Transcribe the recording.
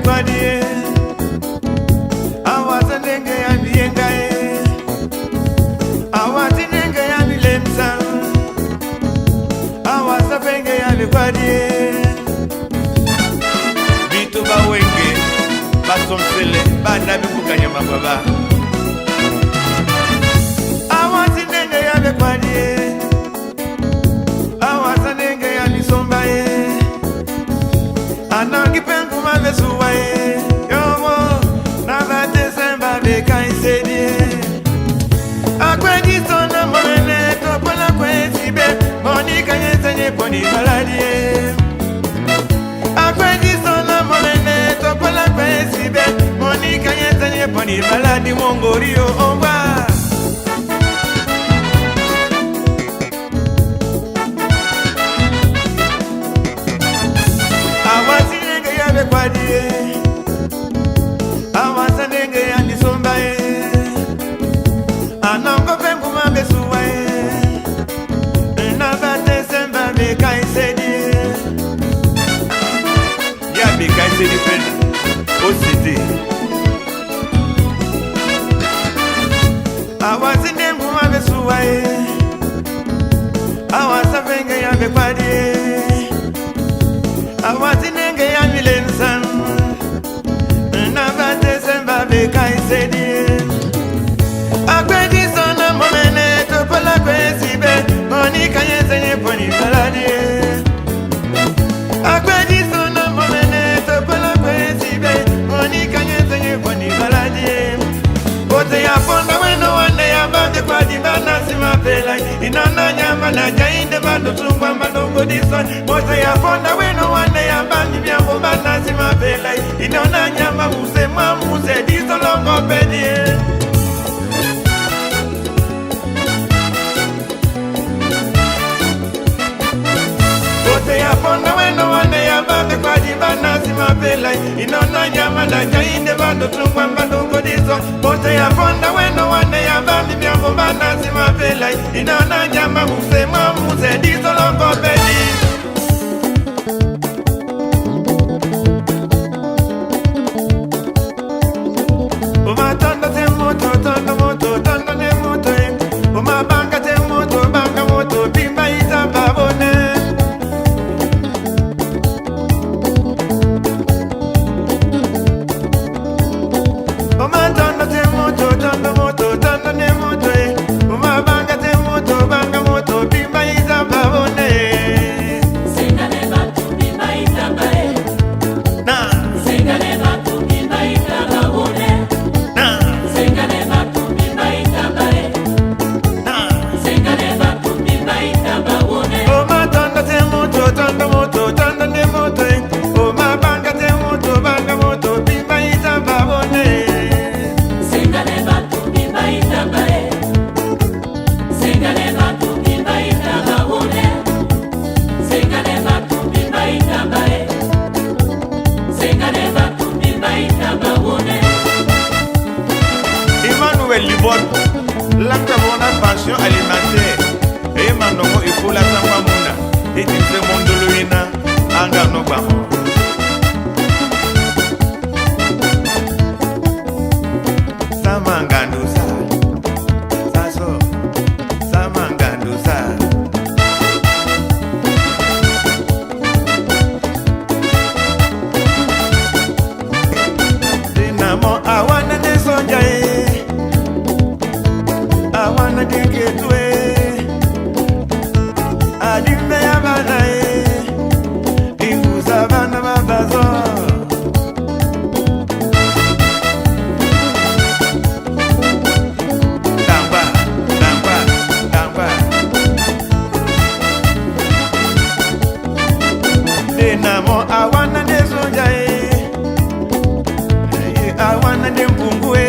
kwadie awaza nenge ya mienga awati nenge ya milemsa awaza penge ya kwadie bitu bawenge basomsele bana bikukanya mababa awati nenge ya kwadie awaza nenge ya misomba anangi pengu mabesuwa yomo nabate semba beka isedie akwedi sona monene topola kwesibe monika nyesenye poni baladie akwedi sona monene topola kwesibe monika nyesenye poni baladi mongorio omba kwadie awaza nenge ya nisomba anongo pengu mabesuwa nabate semba beka isedie ya beka isedie pena osidi awazi nengu mabesuwa awaza penge ya bekwadie awazi nenge ya milensan nabate semba beka isedie akwedi sona monene topola kwesibe monika nyesenye poni baladie akwedi sona monene topola kwesibe monika nyesenye poni baladie bote ya fonda weno wane ya bande kwa dibana simapela inana nyama na jainde bando tungwa mandongo dison bote ya fonda weno wane ya bandi biambo bana simapela inana nyama muse mamuse disolongo pedie bote ya fonda weno wane ya bande kwa dibana simapela inana nyama na jainde bando tungwa mandongo dison bote ya fonda weno wane ya bandi biambo bana simapela inana nyama muse mamuse disolongo pedie L'acte de pension alimentaire et manongo et pour la samamuna et du monde de l'uina angano bamo samangandusa saso samangandusa dinamo awana de sonjae awana diketwe adime ya banae inguza bana mabazo tamba tamba tamba dinamo awana de sonjae awana de mpungue